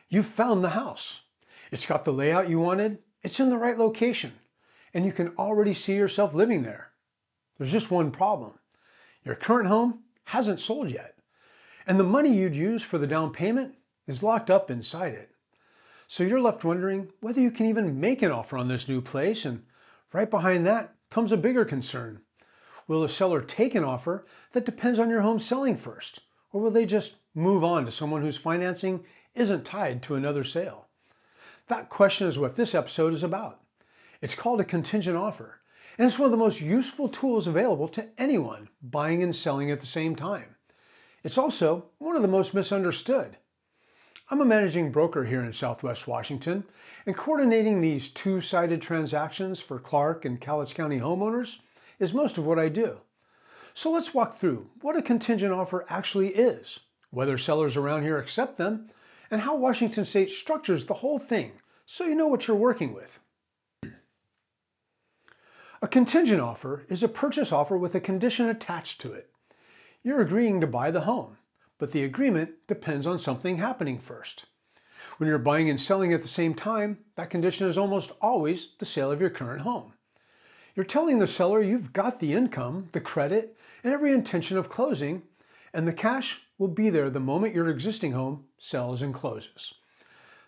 You've found the house. It's got the layout you wanted, it's in the right location, and you can already see yourself living there. There's just one problem. Your current home hasn't sold yet, and the money you'd use for the down payment is locked up inside it. So you're left wondering whether you can even make an offer on this new place, and right behind that comes a bigger concern. Will the seller take an offer that depends on your home selling first, or will they just move on to someone whose financing isn't tied to another sale? That question is what this episode is about. It's called a contingent offer, and it's one of the most useful tools available to anyone buying and selling at the same time. It's also one of the most misunderstood. I'm a managing broker here in Southwest Washington, and coordinating these two-sided transactions for Clark and Cowlitz County homeowners is most of what I do. So let's walk through what a contingent offer actually is, whether sellers around here accept them, and how Washington State structures the whole thing so you know what you're working with. A contingent offer is a purchase offer with a condition attached to it. You're agreeing to buy the home, but the agreement depends on something happening first. When you're buying and selling at the same time, that condition is almost always the sale of your current home. You're telling the seller you've got the income, the credit, and every intention of closing, and the cash will be there the moment your existing home sells and closes.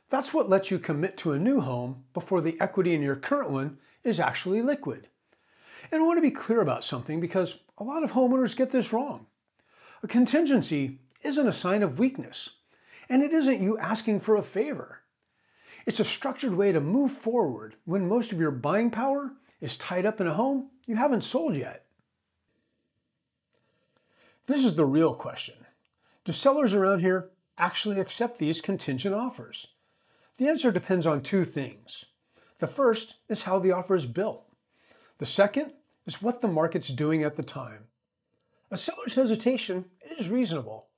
That's what lets you commit to a new home before the equity in your current one is actually liquid. And I want to be clear about something because a lot of homeowners get this wrong. A contingency isn't a sign of weakness, and it isn't you asking for a favor. It's a structured way to move forward when most of your buying power is tied up in a home you haven't sold yet. This is the real question. Do sellers around here actually accept these contingent offers? The answer depends on two things. The first is how the offer is built. The second is what the market's doing at the time. A seller's hesitation is reasonable.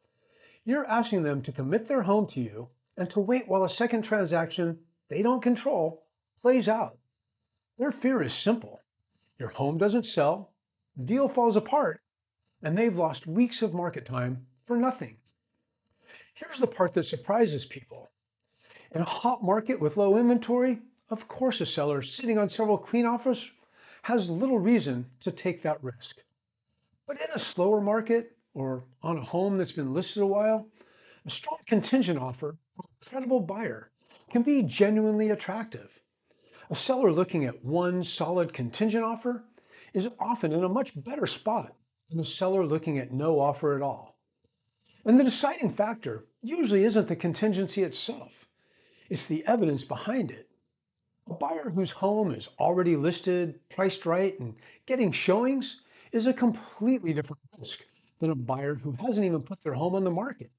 You're asking them to commit their home to you and to wait while a second transaction they don't control plays out. Their fear is simple. Your home doesn't sell, the deal falls apart, and they've lost weeks of market time for nothing. Here's the part that surprises people. In a hot market with low inventory, of course a seller sitting on several clean offers has little reason to take that risk. But in a slower market or on a home that's been listed a while, a strong contingent offer from a credible buyer can be genuinely attractive. A seller looking at one solid contingent offer is often in a much better spot than a seller looking at no offer at all. And the deciding factor usually isn't the contingency itself, it's the evidence behind it. A buyer whose home is already listed, priced right, and getting showings is a completely different risk than a buyer who hasn't even put their home on the market.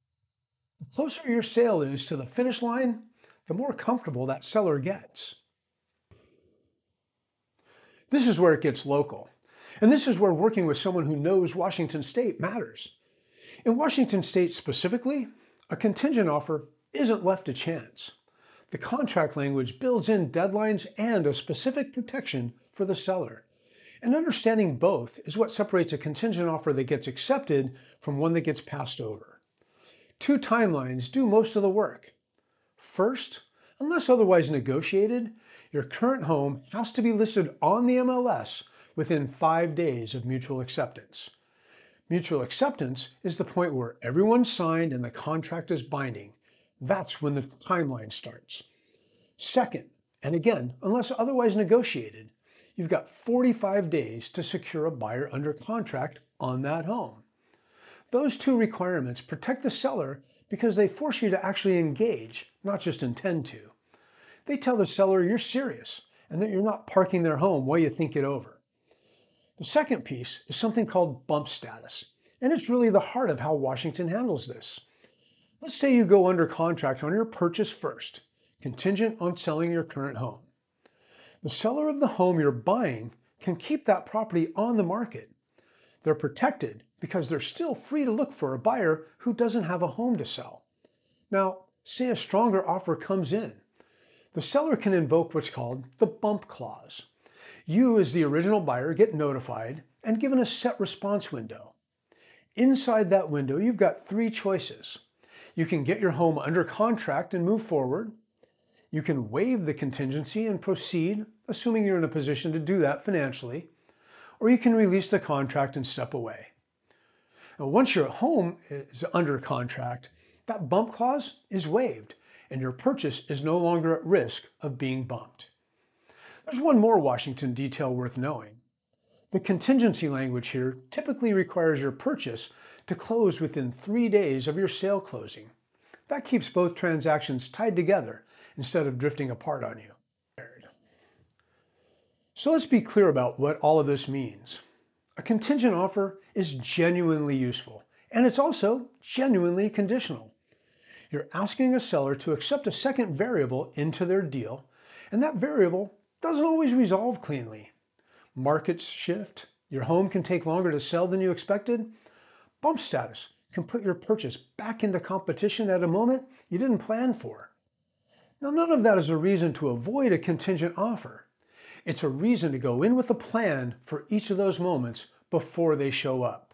The closer your sale is to the finish line, the more comfortable that seller gets. This is where it gets local. And this is where working with someone who knows Washington State matters. In Washington State specifically, a contingent offer isn't left to chance. The contract language builds in deadlines and a specific protection for the seller. And understanding both is what separates a contingent offer that gets accepted from one that gets passed over. Two timelines do most of the work. First, unless otherwise negotiated, your current home has to be listed on the MLS within 5 days of mutual acceptance. Mutual acceptance is the point where everyone's signed and the contract is binding. That's when the timeline starts. Second, and again, unless otherwise negotiated, you've got 45 days to secure a buyer under contract on that home. Those two requirements protect the seller because they force you to actually engage, not just intend to. They tell the seller you're serious and that you're not parking their home while you think it over. The second piece is something called bump status, and it's really the heart of how Washington handles this. Let's say you go under contract on your purchase first, contingent on selling your current home. The seller of the home you're buying can keep that property on the market. They're protected because they're still free to look for a buyer who doesn't have a home to sell. Now, say a stronger offer comes in. The seller can invoke what's called the bump clause. You, as the original buyer, get notified and given a set response window. Inside that window, you've got three choices. You can get your home under contract and move forward. You can waive the contingency and proceed, assuming you're in a position to do that financially. Or you can release the contract and step away. Now, once your home is under contract, that bump clause is waived and your purchase is no longer at risk of being bumped. There's one more Washington detail worth knowing. The contingency language here typically requires your purchase to close within 3 days of your sale closing. That keeps both transactions tied together instead of drifting apart on you. So let's be clear about what all of this means. A contingent offer is genuinely useful, and it's also genuinely conditional. You're asking a seller to accept a second variable into their deal, and that variable doesn't always resolve cleanly. Markets shift, your home can take longer to sell than you expected. Bump status can put your purchase back into competition at a moment you didn't plan for. Now, none of that is a reason to avoid a contingent offer. It's a reason to go in with a plan for each of those moments before they show up.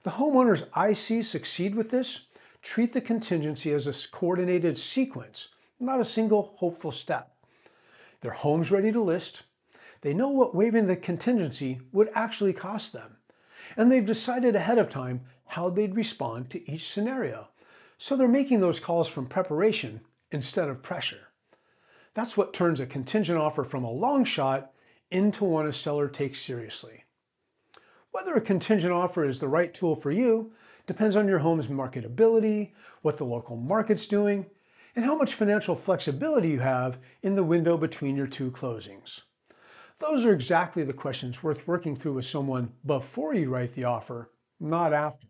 The homeowners I see succeed with this treat the contingency as a coordinated sequence, not a single hopeful step. Their home's ready to list. They know what waiving the contingency would actually cost them, and they've decided ahead of time how they'd respond to each scenario. So they're making those calls from preparation instead of pressure. That's what turns a contingent offer from a long shot into one a seller takes seriously. Whether a contingent offer is the right tool for you depends on your home's marketability, what the local market's doing, and how much financial flexibility you have in the window between your two closings. Those are exactly the questions worth working through with someone before you write the offer, not after.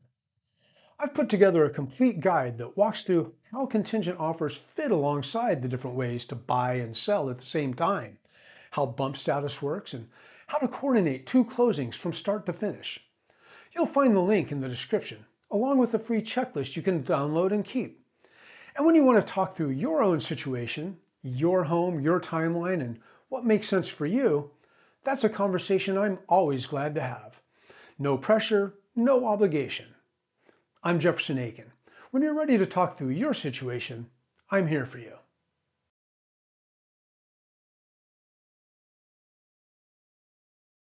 I've put together a complete guide that walks through how contingent offers fit alongside the different ways to buy and sell at the same time, how bump status works, and how to coordinate two closings from start to finish. You'll find the link in the description, along with a free checklist you can download and keep. And when you want to talk through your own situation, your home, your timeline, and what makes sense for you, that's a conversation I'm always glad to have. No pressure, no obligation. I'm Jefferson Akin. When you're ready to talk through your situation, I'm here for you.